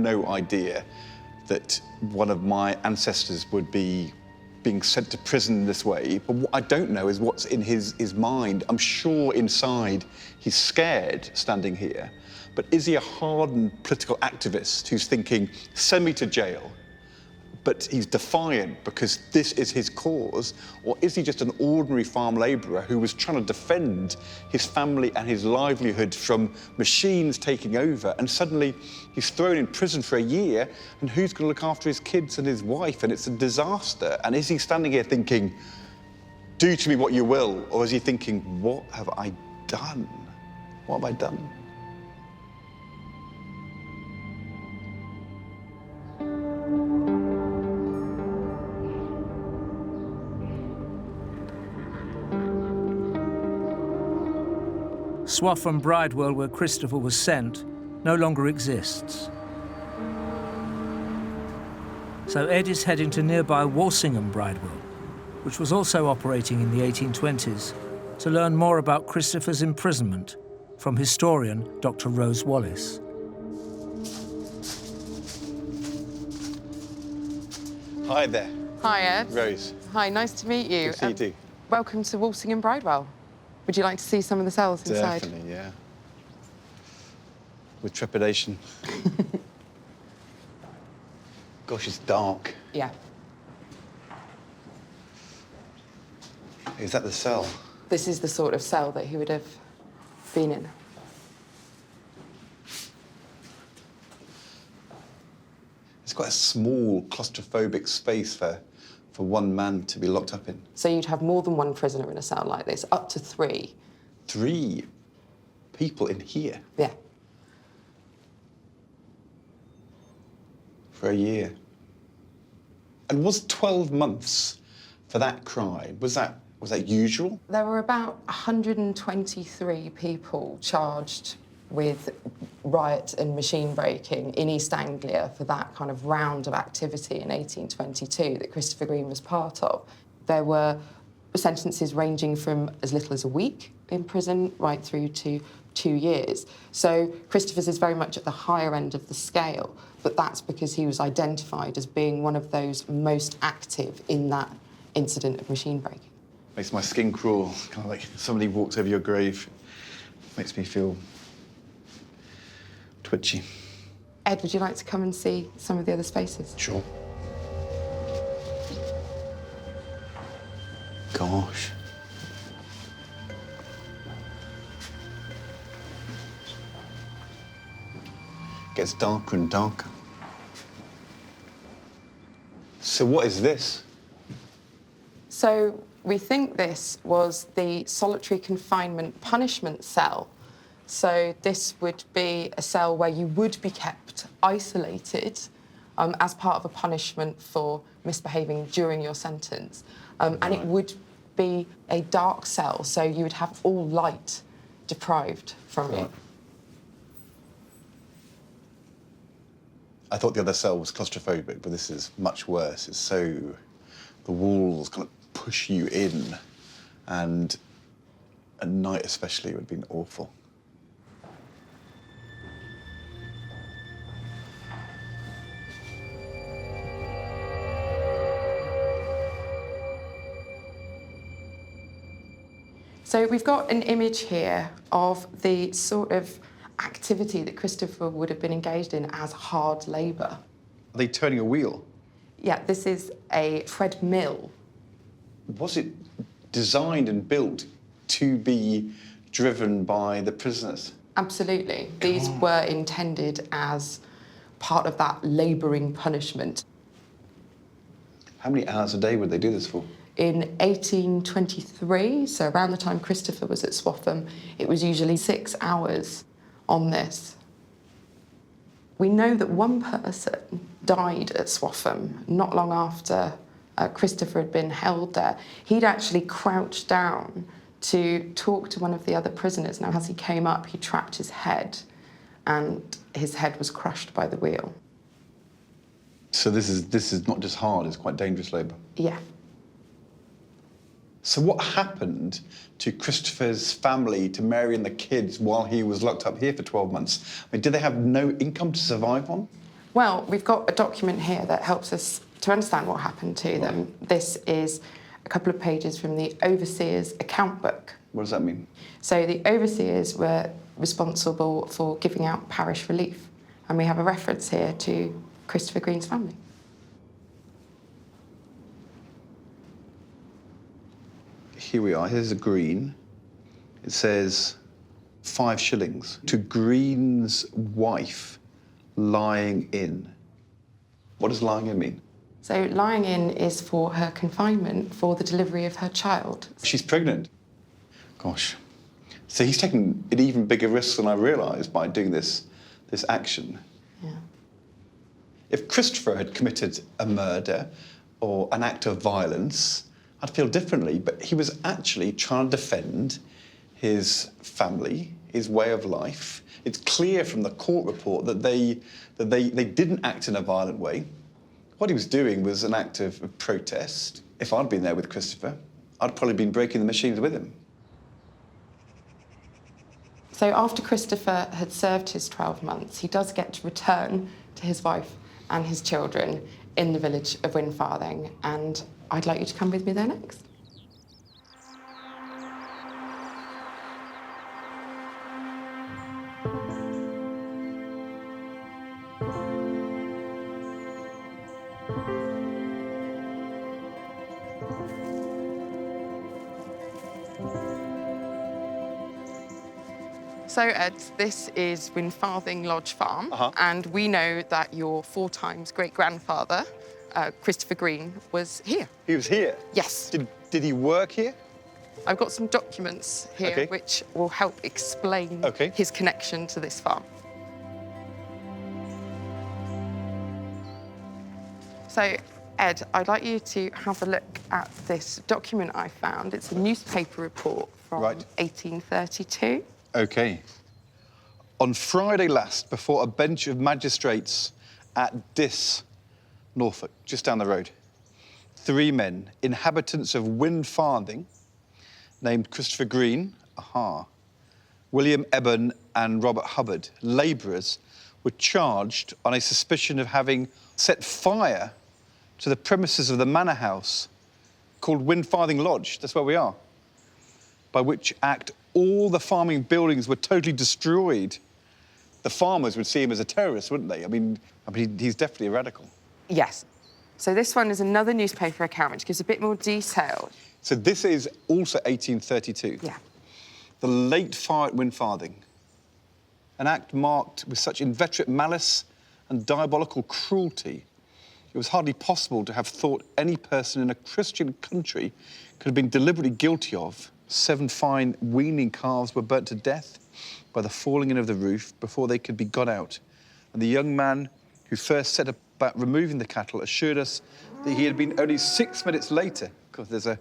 no idea that one of my ancestors would be being sent to prison this way. But what I don't know is what's in his mind. I'm sure inside he's scared standing here. But is he a hardened political activist who's thinking, send me to jail? But he's defiant because this is his cause? Or is he just an ordinary farm labourer who was trying to defend his family and his livelihood from machines taking over, and suddenly he's thrown in prison for a year, and who's going to look after his kids and his wife? And it's a disaster. And is he standing here thinking, do to me what you will? Or is he thinking, what have I done? What have I done? Swaffham Bridewell, where Christopher was sent, no longer exists. So Ed is heading to nearby Walsingham Bridewell, which was also operating in the 1820s, to learn more about Christopher's imprisonment from historian Dr. Rose Wallace. Hi there. Hi, Ed. Rose. Hi, nice to meet you. Good to see you too. Welcome to Walsingham Bridewell. Would you like to see some of the cells inside? Definitely, yeah. With trepidation. Gosh, it's dark. Yeah. Is that the cell? This is the sort of cell that he would have been in. It's quite a small, claustrophobic space for one man to be locked up in. So you'd have more than one prisoner in a cell like this, up to 3. 3 people in here Yeah. for a year. And was 12 months for that crime, was that usual? There were about 123 people charged with riot and machine breaking in East Anglia for that kind of round of activity in 1822 that Christopher Green was part of. There were sentences ranging from as little as a week in prison right through to 2 years. So Christopher's is very much at the higher end of the scale, but that's because he was identified as being one of those most active in that incident of machine breaking. Makes my skin crawl, kind of like somebody walked over your grave. Makes me feel twitchy. Ed, would you like to come and see some of the other spaces? Sure. Gosh. Gets darker and darker. So what is this? So we think this was the solitary confinement punishment cell. So this would be a cell where you would be kept isolated as part of a punishment for misbehaving during your sentence. And it would be a dark cell, so you would have all light deprived from you. I thought the other cell was claustrophobic, but this is much worse. It's so... the walls kind of push you in, and at night especially would have been awful. So we've got an image here of the sort of activity that Christopher would have been engaged in as hard labour. Are they turning a wheel? Yeah, this is a treadmill. Was it designed and built to be driven by the prisoners? Absolutely. These were intended as part of that labouring punishment. How many hours a day would they do this for? In 1823, so around the time Christopher was at Swaffham, it was usually 6 hours on this. We know that one person died at Swaffham not long after Christopher had been held there. He'd actually crouched down to talk to one of the other prisoners. Now, as he came up, he trapped his head, and his head was crushed by the wheel. So this is not just hard, it's quite dangerous labour. Yeah. So what happened to Christopher's family, to Mary and the kids, while he was locked up here for 12 months? I mean, did they have no income to survive on? Well, we've got a document here that helps us to understand what happened to them. This is a couple of pages from the overseer's account book. What does that mean? So the overseers were responsible for giving out parish relief, and we have a reference here to Christopher Green's family. Here we are, here's a Green. It says 5 shillings to Green's wife lying in. What does lying in mean? So lying in is for her confinement for the delivery of her child. She's pregnant. Gosh. So he's taken an even bigger risk than I realised by doing this action. Yeah. If Christopher had committed a murder or an act of violence, I'd feel differently, but he was actually trying to defend his family, his way of life. It's clear from the court report that they didn't act in a violent way. What he was doing was an act of protest. If I'd been there with Christopher, I'd probably been breaking the machines with him. So after Christopher had served his 12 months, he does get to return to his wife and his children in the village of Winfarthing, and I'd like you to come with me there next. So, Ed, this is Winfarthing Lodge Farm, and we know that your 4 times great-grandfather, Christopher Green, was here. He was here? Yes. Did he work here? I've got some documents here which will help explain his connection to this farm. So, Ed, I'd like you to have a look at this document I found. It's a newspaper report from 1832. OK. On Friday last, before a bench of magistrates at Diss, Norfolk, just down the road, 3 men, inhabitants of Winfarthing, named Christopher Green, William Eben and Robert Hubbard, labourers, were charged on a suspicion of having set fire to the premises of the manor house called Winfarthing Lodge, that's where we are, by which act all the farming buildings were totally destroyed. The farmers would see him as a terrorist, wouldn't they? I mean, he's definitely a radical. Yes. So this one is another newspaper account which gives a bit more detail. So this is also 1832. Yeah. The late fire at Winfarthing. An act marked with such inveterate malice and diabolical cruelty, it was hardly possible to have thought any person in a Christian country could have been deliberately guilty of. 7 fine weaning calves were burnt to death by the falling in of the roof before they could be got out. And the young man who first set about removing the cattle assured us that he had been only 6 minutes later, because there's a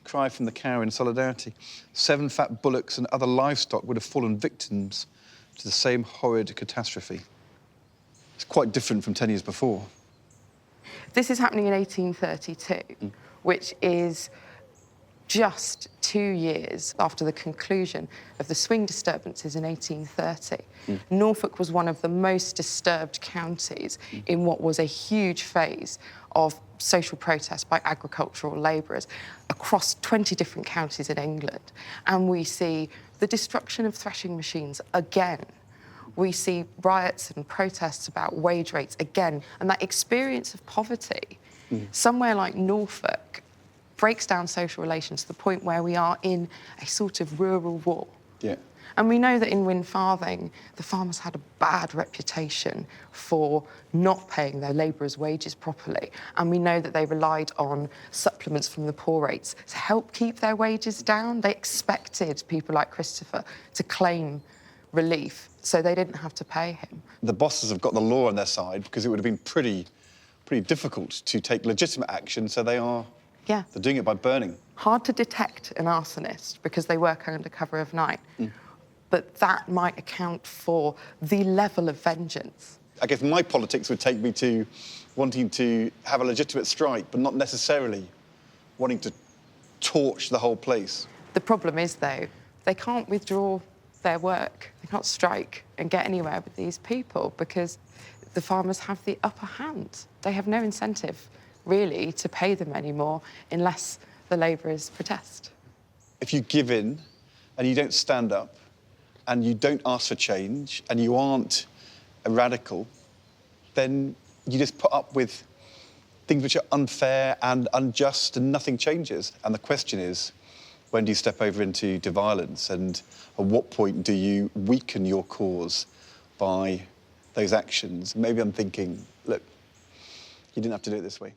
cry from the cow in solidarity. 7 fat bullocks and other livestock would have fallen victims to the same horrid catastrophe. It's quite different from 10 years before. This is happening in 1832, which is just 2 years after the conclusion of the swing disturbances in 1830. Norfolk was one of the most disturbed counties in what was a huge phase of social protest by agricultural labourers across 20 different counties in England. And we see the destruction of threshing machines again. We see riots and protests about wage rates again. And that experience of poverty, somewhere like Norfolk, breaks down social relations to the point where we are in a sort of rural war. Yeah. And we know that in Winfarthing, the farmers had a bad reputation for not paying their labourers' wages properly. And we know that they relied on supplements from the poor rates to help keep their wages down. They expected people like Christopher to claim relief so they didn't have to pay him. The bosses have got the law on their side because it would have been pretty difficult to take legitimate action, so they're doing it by burning. Hard to detect an arsonist because they work under cover of night. But that might account for the level of vengeance. I guess my politics would take me to wanting to have a legitimate strike, but not necessarily wanting to torch the whole place. The problem is, though, they can't withdraw their work. They can't strike and get anywhere with these people because the farmers have the upper hand. They have no incentive, really, to pay them anymore unless the labourers protest. If you give in and you don't stand up and you don't ask for change and you aren't a radical, then you just put up with things which are unfair and unjust and nothing changes. And the question is, when do you step over into violence, and at what point do you weaken your cause by those actions? Maybe I'm thinking, look, you didn't have to do it this way.